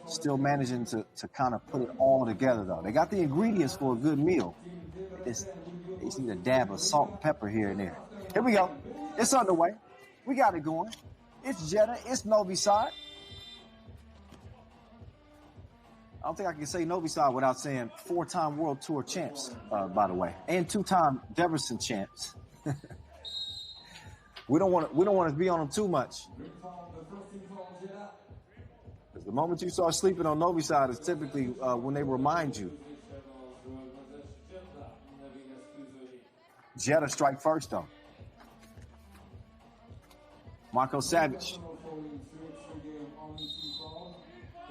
Still managing to kind of put it all together, though. They got the ingredients for a good meal. They just need a dab of salt and pepper here and there. Here we go. It's underway. We got it going. It's Jeddah. It's Novi Sad. I don't think I can say Novi Sad without saying 4-time World Tour champs, by the way, and 2-time Debrecen champs. We don't want to be on them too much. The moment you start sleeping on Novi Sad is typically when they remind you. Jeddah strike first, though. Marco Savage.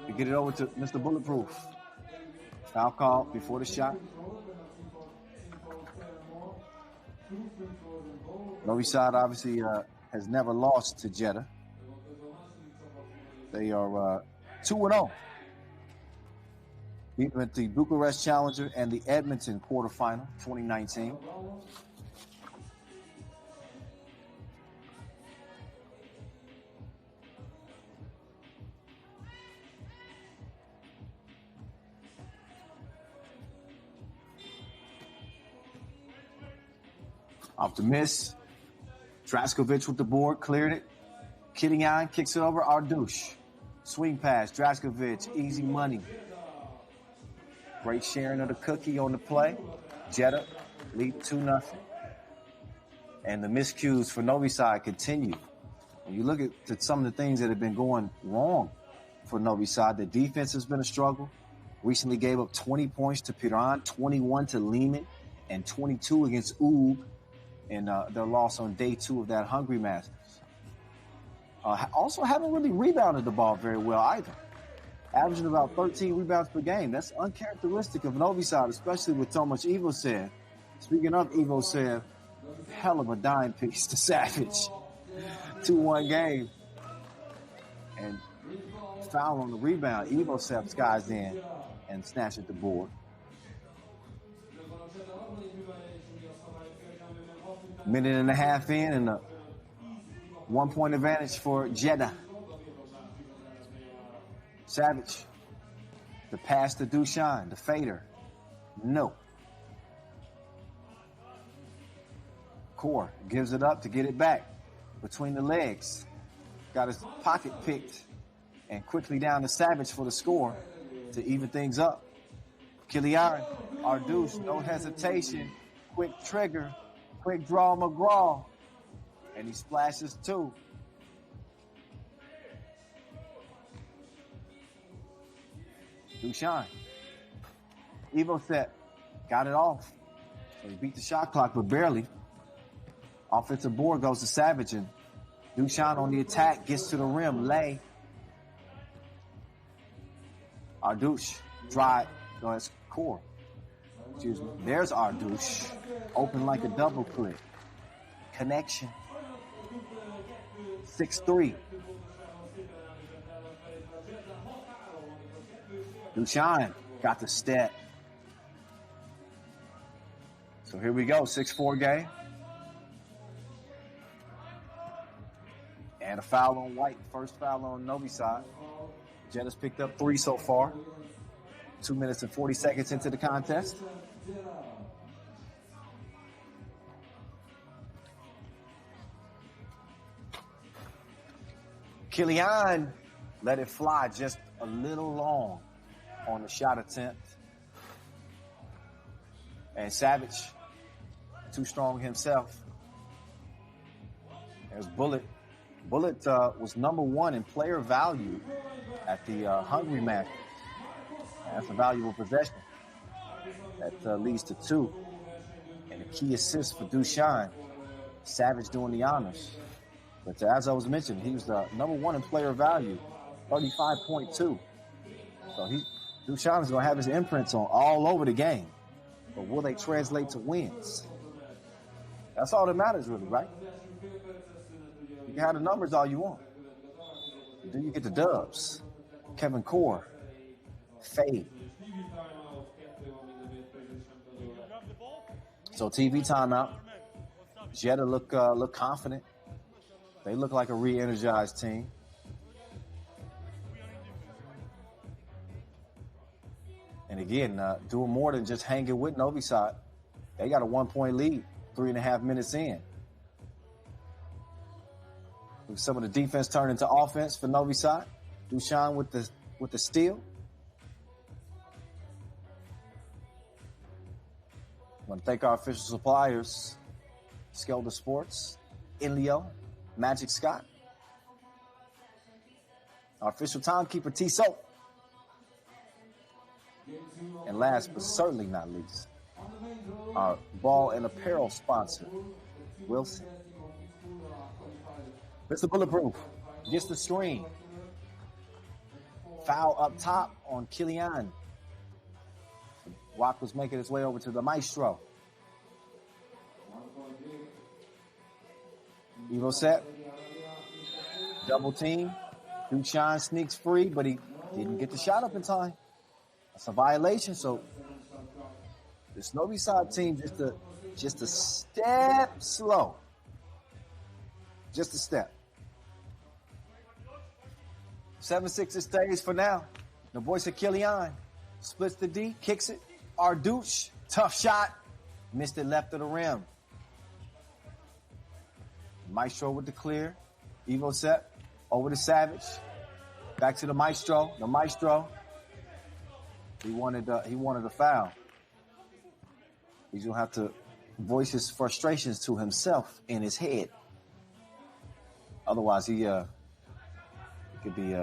To get it over to Mr. Bulletproof. Foul call before the shot. Novi Sad obviously has never lost to Jeddah. They are 2-0. Beat them at the Bucharest Challenger and the Edmonton quarterfinal 2019. Off the miss. Draskovic with the board, cleared it. Kilian kicks it over. Ardouche. Swing pass. Draskovic, easy money. Great sharing of the cookie on the play. Jeddah lead 2-0. And the miscues for Novi Sad continue. When you look at some of the things that have been going wrong for Novi Sad, the defense has been a struggle. Recently gave up 20 points to Piran, 21 to Lehman, and 22 against Ub. And their loss on day 2 of that Hungary Masters. Also haven't really rebounded the ball very well either. Averaging about 13 rebounds per game. That's uncharacteristic of Novi Sad, especially with so much Evo said. Speaking of Evo said, hell of a dime piece to Savage. 2-1 game. And foul on the rebound. Evo Sepp skies in and snatched at the board. Minute and a half in and a 1-point advantage for Jeddah. Savage. The pass to Dushan. The fader. No. Core gives it up to get it back. Between the legs. Got his pocket picked. And quickly down to Savage for the score to even things up. Kilian. Ardouche. No hesitation. Quick trigger. Quick draw McGraw. And he splashes 2. Dushan. Evo set. Got it off. So he beat the shot clock, but barely. Offensive board goes to Savage. And Dushan on the attack. Gets to the rim. Lay. Ardouche. Drive. No, that's Core. Excuse me. There's Ardouche. Open like a double click. Connection. 6-3. Dushan got the step. So here we go. 6-4 game. And a foul on White. First foul on Novi Sad. Jeddah's picked up 3 so far. 2 minutes and 40 seconds into the contest. Kilian let it fly just a little long on the shot attempt. And Savage, too strong himself. There's Bullet. Bullet was number 1 in player value at the Hungary Masters. That's a valuable possession. That leads to 2. And a key assist for Dushan. Savage doing the honors. But as I was mentioning, he was number 1 in player value, 35.2. So Dushan is going to have his imprints on all over the game. But will they translate to wins? That's all that matters, really, right? You can have the numbers all you want. Then you get the dubs. Kevin Core. Fade. So TV timeout. Jeddah look confident. They look like a re-energized team. And again, doing more than just hanging with Novi Sad. They got a 1-point lead, 3.5 minutes in. With some of the defense turned into offense for Novi Sad. Dusan with the steal. I want to thank our official suppliers, Skelter Sports, Inleo, Magic Scott. Our official timekeeper, T-So. And last but certainly not least, our ball and apparel sponsor, Wilson. Mr. Bulletproof gets the screen. Foul up top on Killian. Wack was making his way over to the Maestro. Evo set. Double team. Duchan sneaks free, but he didn't get the shot up in time. That's a violation. So this Novi Sad team just a step slow. Just a step. 7-6 it stays for now. The voice of Killian splits the D, kicks it. Ardouche, tough shot. Missed it left of the rim. Maestro with the clear. Evo set. Over to Savage. Back to the Maestro. The Maestro. He wanted a foul. He's going to have to voice his frustrations to himself in his head. Otherwise, he could be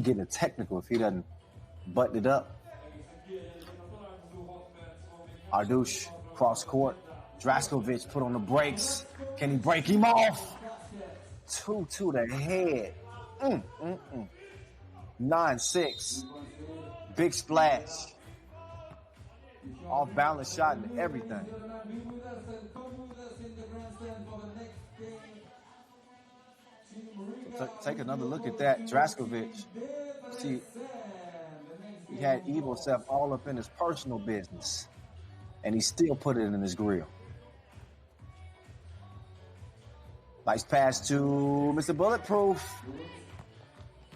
getting technical if he doesn't button it up. Ardouche, cross court. Draskovic put on the brakes. Can he break him off? 2 to the head. 9-6. Big splash. Off balance shot and everything. So take another look at that. Draskovic. See, he had Evosef all up in his personal business, and he still put it in his grill. Nice pass to Mr. Bulletproof.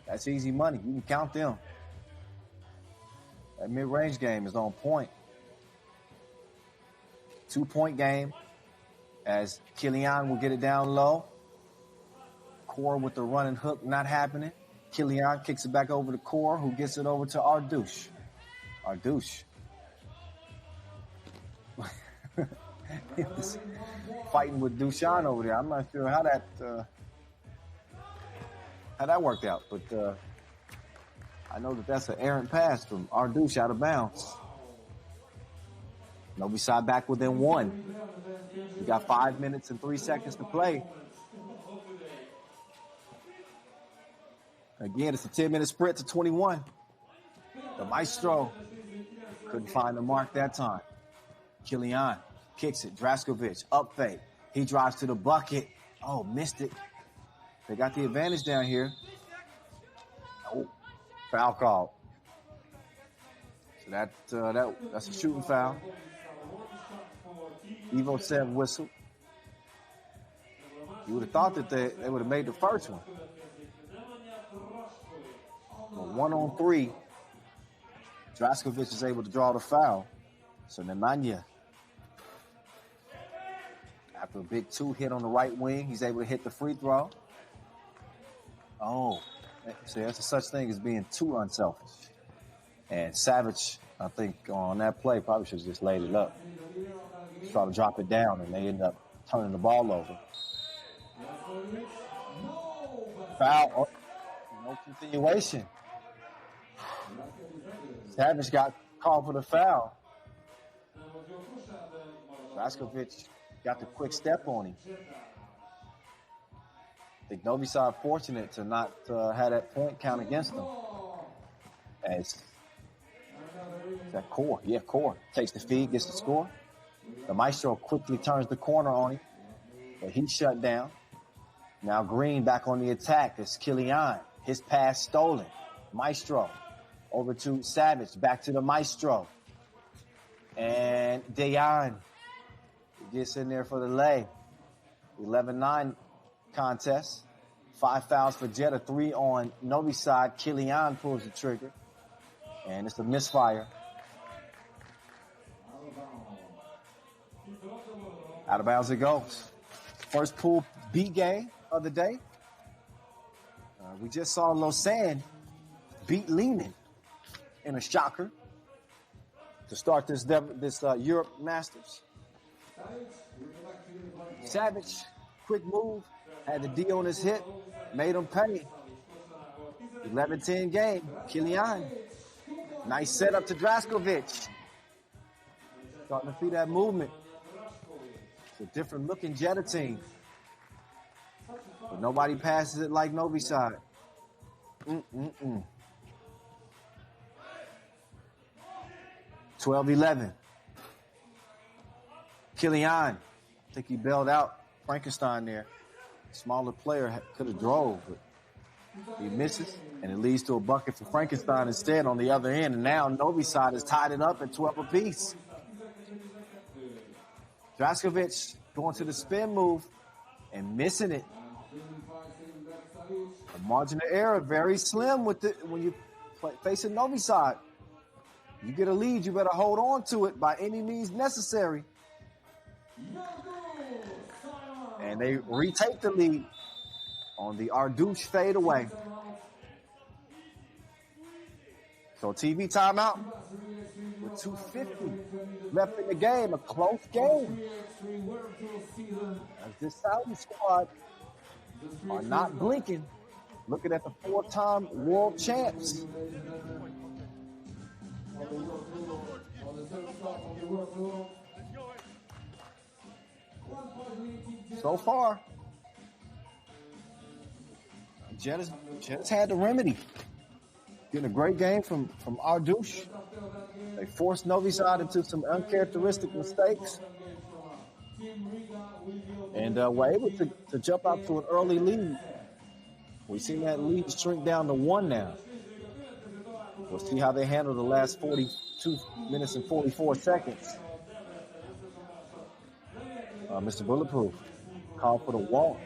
That's easy money. You can count them. That mid-range game is on point. 2-point game as Killian will get it down low. Core with the running hook not happening. Killian kicks it back over to Core, who gets it over to Ardouche. Ardouche. He was fighting with Dusan over there. I'm not sure how that worked out, but I know that's an errant pass from Ardouche out of bounds. Novi Sad back within 1. We got 5 minutes and 3 seconds to play. Again, it's a 10-minute sprint to 21. The Maestro couldn't find the mark that time. Killian kicks it. Draskovic, up fake. He drives to the bucket. Oh, missed it. They got the advantage down here. Oh, foul call. So that's a shooting foul. Evo said whistle. You would have thought that they would have made the first one. But 1-on-3, Draskovic is able to draw the foul. So Nemanja, after a big 2 hit on the right wing, he's able to hit the free throw. Oh, see, that's a such thing as being too unselfish. And Savage, I think, on that play, probably should have just laid it up. Just try to drop it down, and they end up turning the ball over. Foul. Oh, no continuation. Savage got called for the foul. Draskovic got the quick step on him. I think Novi Sad fortunate to not have that point count against them. As that Core, Core takes the feed, gets the score. The Maestro quickly turns the corner on him, but he's shut down. Now Green back on the attack. It's Killian. His pass stolen. Maestro over to Savage. Back to the Maestro. And Dayan gets in there for the lay. 11-9 contest. 5 fouls for Jeddah. 3 on Novi Sad. Killian pulls the trigger. And it's a misfire. Out of bounds it goes. First pool B game of the day. We just saw Lausanne beat Lehman in a shocker to start this Europe Masters. Savage, quick move, had the D on his hip, made him pay. 11-10 game, Kilian. Nice setup to Draskovic. Starting to see that movement. It's a different looking Jeddah team. But nobody passes it like Novi Sad. 12-11. Kilian. I think he bailed out Frankenstein there. Smaller player could have drove, but he misses, and it leads to a bucket for Frankenstein instead on the other end. And now Novi Sad has tied it up at 12 apiece. Draskovic going to the spin move and missing it. The margin of error very slim with it when you facing Novi Sad. You get a lead, you better hold on to it by any means necessary. And they retake the lead on the Ardouche fadeaway. So TV timeout with 2:50 left in the game, a close game. As this Saudi squad are not blinking, looking at the 4-time world champs. So far, Jeddah's had the remedy. Getting a great game from Ardouche. They forced Novi Sad into some uncharacteristic mistakes. And were able to jump out to an early lead. We've seen that lead shrink down to 1 now. We'll see how they handle the last 42 minutes and 44 seconds. Mr. Bulletproof called for the walk.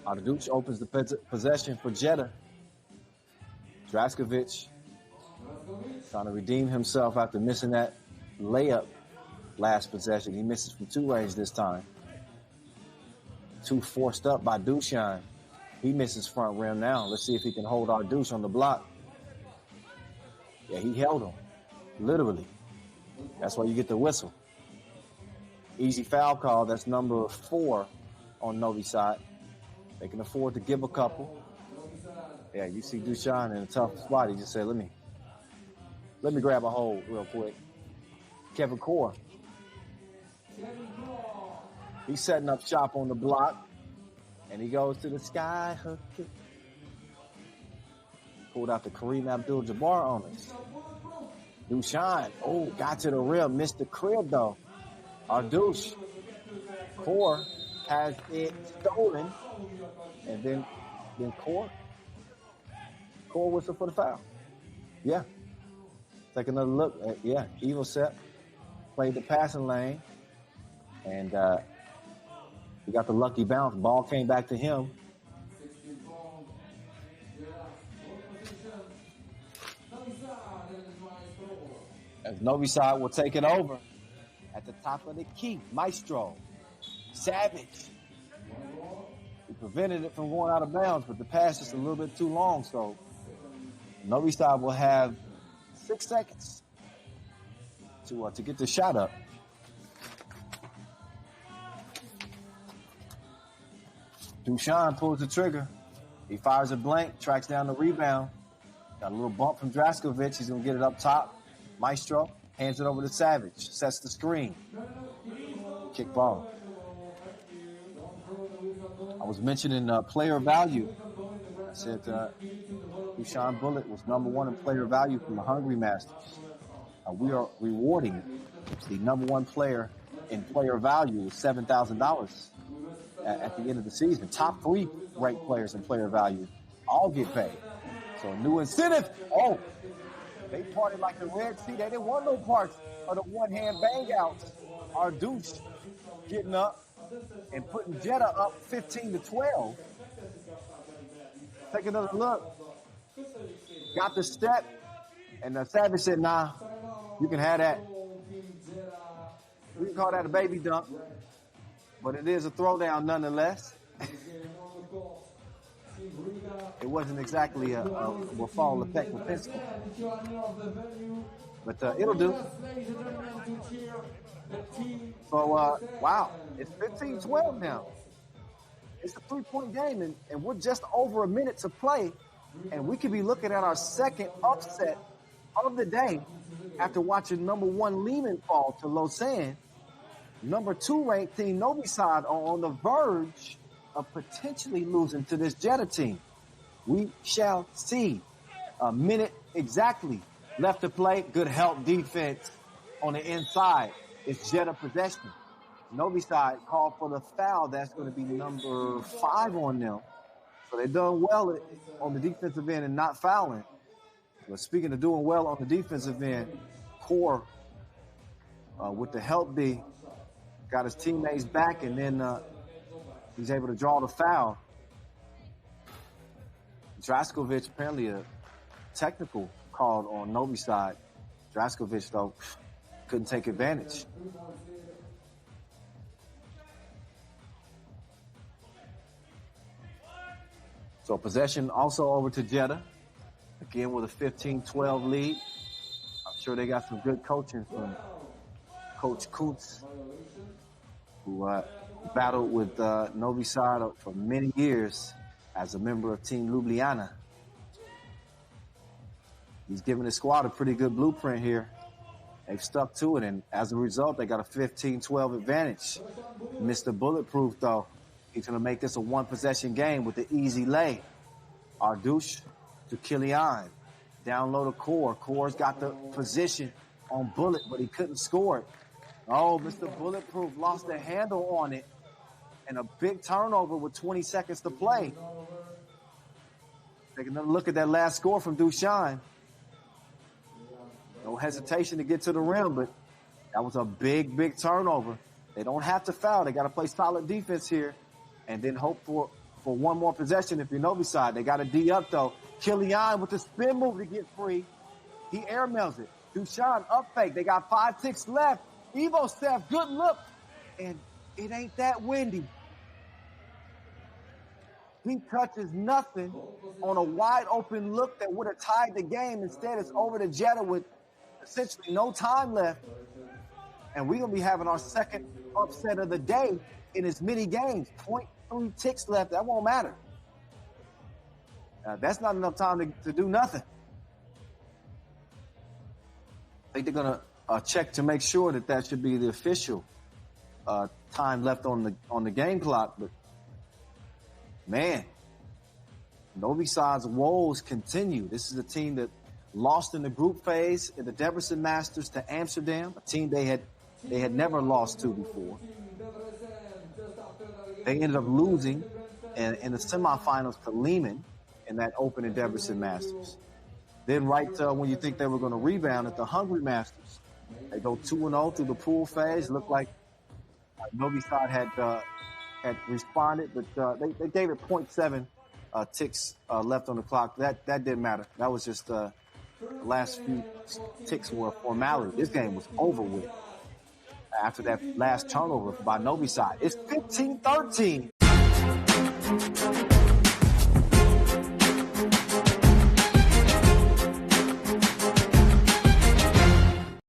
Ardouche opens the possession for Jeddah. Draskovic trying to redeem himself after missing that layup last possession. He misses from 2 range this time. 2 forced up by Dushan. He misses front rim now. Let's see if he can hold Ardouche on the block. Yeah, he held him. Literally. That's why you get the whistle. Easy foul call. That's number 4 on Novi Sad. They can afford to give a couple. Yeah, you see Dushan in a tough spot. He just said, let me grab a hold real quick. Kevin Core. He's setting up shop on the block. And he goes to the sky hook. Pulled out the Kareem Abdul-Jabbar on us. Dushan, got to the rim. Missed the crib, though. Ardouche. Core has it stolen. And then Core whistle for the foul. Yeah. Take another look. Evil set. Played the passing lane. And he got the lucky bounce. Ball came back to him. As Novi Sad will take it over at the top of the key. Maestro. Savage. He prevented it from going out of bounds, but the pass is a little bit too long. So Novi Sad will have 6 seconds to get the shot up. Dushan pulls the trigger. He fires a blank, tracks down the rebound. Got a little bump from Draskovic. He's going to get it up top. Maestro hands it over to Savage. Sets the screen. Kick ball. I was mentioning player value. I said Dushan Bullet was number 1 in player value from the Hungary Masters. We are rewarding the number 1 player in player value with $7,000 at the end of the season. Top 3 ranked players in player value all get paid. So a new incentive. They partied like the Red Sea. They didn't want no parts of the one-hand bang outs. Our douche getting up and putting Jeddah up 15-12. Take another look. Got the step, and Savage said, nah, you can have that. We can call that a baby dunk, but it is a throwdown nonetheless. It wasn't exactly a fall effect with Penske. But it'll do. So, wow, it's 15-12 now. It's a 3-point game, and we're just over a minute to play, and we could be looking at our second upset of the day after watching number 1 Lehman fall to Lausanne. Number 2 ranked team Novi Sad are on the verge of potentially losing to this Jeddah team. We shall see. A minute exactly left to play. Good help defense on the inside. It's Jeddah possession. Novi Sad called for the foul. That's going to be number 5 on them. So they've done well on the defensive end and not fouling. But speaking of doing well on the defensive end, Core with the help D got his teammates back, and then he's able to draw the foul. Draskovic, apparently a technical called on Novi Sad. Draskovic, though, couldn't take advantage. So possession also over to Jeddah. Again with a 15-12 lead. I'm sure they got some good coaching from Coach Kuntz, who battled with Novi Sad for many years as a member of Team Ljubljana. He's given his squad a pretty good blueprint here. They've stuck to it, and as a result, they got a 15-12 advantage. Mr. Bulletproof, though, he's going to make this a one-possession game with the easy lay. Ardouche to Kilian. Down low to Core. Core's got the position on Bullet, but he couldn't score it. Oh, Mr. Bulletproof lost the handle on it. And a big turnover with 20 seconds to play. Take another look at that last score from Dushan. No hesitation to get to the rim, but that was a big, big turnover. They don't have to foul. They got to play solid defense here and then hope for one more possession if you're Novi Sad. They got a D up, though. Kilian with the spin move to get free. He airmails it. Dushan up fake. They got 5 ticks left. Evo Steph, good look. And it ain't that windy. He touches nothing on a wide open look that would have tied the game. Instead, it's over to Jeddah with essentially no time left. And we're going to be having our second upset of the day in as many games. 0.3 ticks left. That won't matter. That's not enough time to do nothing. I think they're going to check to make sure that should be the official time left on the game clock. But man, Novi Sad's woes continue. This is a team that lost in the group phase in the Debrecen Masters to Amsterdam, a team they had never lost to before. They ended up losing in the semifinals to Lehman in that opening Debrecen Masters. Then right when you think they were going to rebound at the Hungary Masters, they go 2-0 through the pool phase. Looked like Novi Sad had responded, but they gave it 0.7 ticks left on the clock. That didn't matter. That was just the last few ticks were a formality. This game was over with after that last turnover by Novi Sad. It's 15-13.